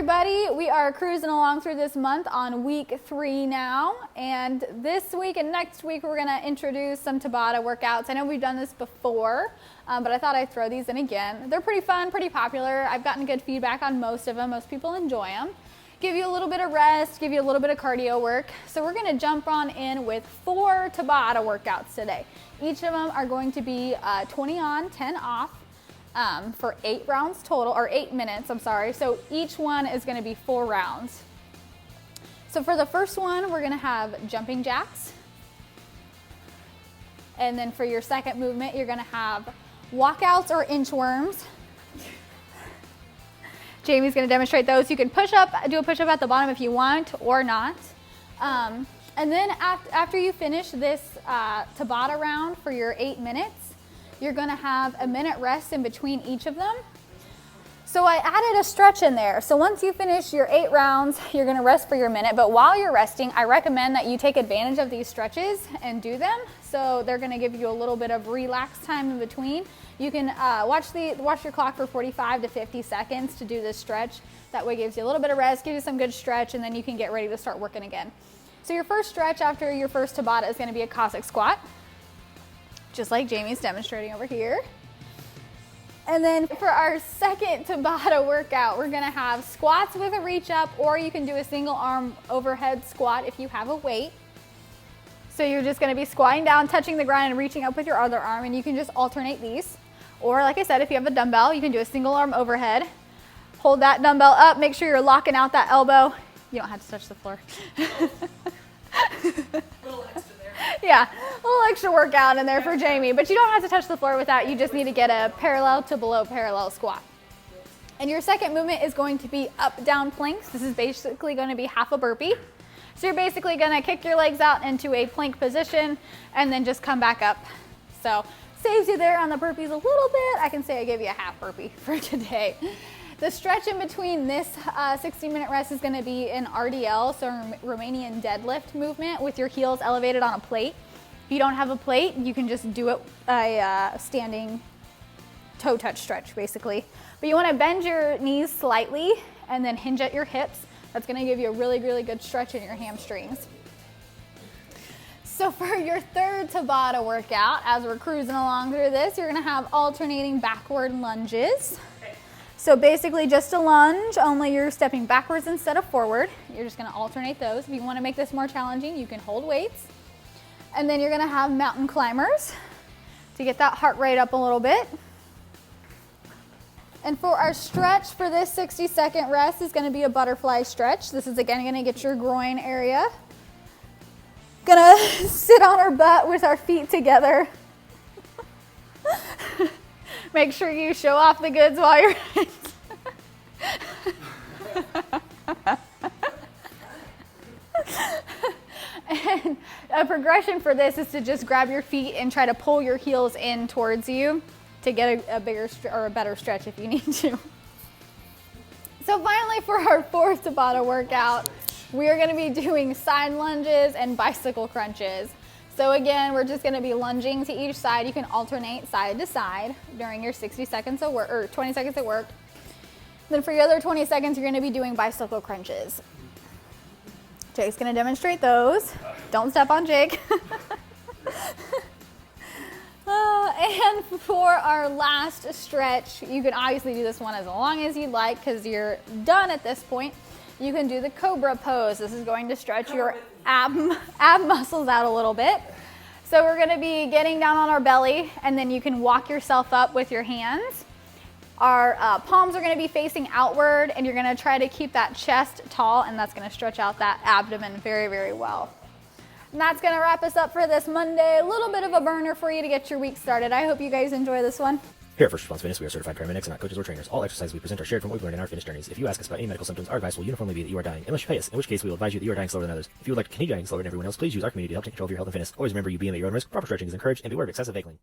everybody. We are cruising along through this month on week 3 now, and this week and next week we're going to introduce some Tabata workouts. I know we've done this before, but I thought I'd throw these in again. They're pretty fun, pretty popular. I've gotten good feedback on most of them. Most people enjoy them. Give you a little bit of rest, give you a little bit of cardio work. So we're going to jump on in with 4 Tabata workouts today. Each of them are going to be 20 on, 10 off. For 8 rounds total, or 8 minutes, I'm sorry. So each one is going to be 4 rounds. So for the first one, we're going to have jumping jacks. And then for your second movement, you're going to have walkouts or inchworms. Jamie's going to demonstrate those. You can push up, do a push up at the bottom if you want or not. And then after you finish this Tabata round for your 8 minutes, you're going to have a minute rest in between each of them. So I added a stretch in there. So once you finish your 8 rounds, you're going to rest for your minute. But while you're resting, I recommend that you take advantage of these stretches and do them. So they're going to give you a little bit of relax time in between. You can watch your clock for 45 to 50 seconds to do this stretch. That way it gives you a little bit of rest, gives you some good stretch, and then you can get ready to start working again. So your first stretch after your first Tabata is going to be a Cossack squat, just like Jamie's demonstrating over here. And then for our second Tabata workout, we're gonna have squats with a reach up, or you can do a single arm overhead squat if you have a weight. So you're just gonna be squatting down, touching the ground, and reaching up with your other arm, and you can just alternate these. Or like I said, if you have a dumbbell, you can do a single arm overhead. Hold that dumbbell up, make sure you're locking out that elbow. You don't have to touch the floor. Yeah, a little extra workout in there for Jamie, but you don't have to touch the floor with that. You just need to get a parallel to below parallel squat. And your second movement is going to be up down planks. This is basically going to be half a burpee. So you're basically going to kick your legs out into a plank position and then just come back up. So saves you there on the burpees a little bit. I can say I gave you a half burpee for today. The stretch in between this 60-minute rest is going to be an RDL, so Romanian deadlift movement with your heels elevated on a plate. If you don't have a plate, you can just do it a standing toe touch stretch, basically. But you want to bend your knees slightly and then hinge at your hips. That's going to give you a really, really good stretch in your hamstrings. So for your third Tabata workout, as we're cruising along through this, you're going to have alternating backward lunges. So basically just a lunge, only you're stepping backwards instead of forward. You're just gonna alternate those. If you wanna make this more challenging, you can hold weights. And then you're gonna have mountain climbers to get that heart rate up a little bit. And for our stretch for this 60-second rest is gonna be a butterfly stretch. This is again gonna get your groin area. Gonna sit on our butt with our feet together. Make sure you show off the goods while you're And a progression for this is to just grab your feet and try to pull your heels in towards you to get a bigger or a better stretch if you need to. So finally, for our fourth Tabata workout, we are going to be doing side lunges and bicycle crunches. So again, we're just going to be lunging to each side. You can alternate side to side during your 60 seconds of work, or 20 seconds of work. Then for your other 20 seconds, you're going to be doing bicycle crunches. Jake's going to demonstrate those. Don't step on Jake. And for our last stretch, you can obviously do this one as long as you'd like because you're done at this point. You can do the cobra pose. This is going to stretch your ab muscles out a little bit. So we're going to be getting down on our belly, and then you can walk yourself up with your hands. Our palms are going to be facing outward, and you're going to try to keep that chest tall, and that's going to stretch out that abdomen very, very well. And that's going to wrap us up for this Monday. A little bit of a burner for you to get your week started. I hope you guys enjoy this one. Here at First Response Fitness, we are certified paramedics and not coaches or trainers. All exercises we present are shared from what we've learned in our fitness journeys. If you ask us about any medical symptoms, our advice will uniformly be that you are dying, unless you pay us, in which case we will advise you that you are dying slower than others. If you would like to continue dying slower than everyone else, please use our community to help take control of your health and fitness. Always remember, you being at your own risk, proper stretching is encouraged, and beware of excessive vacuuming.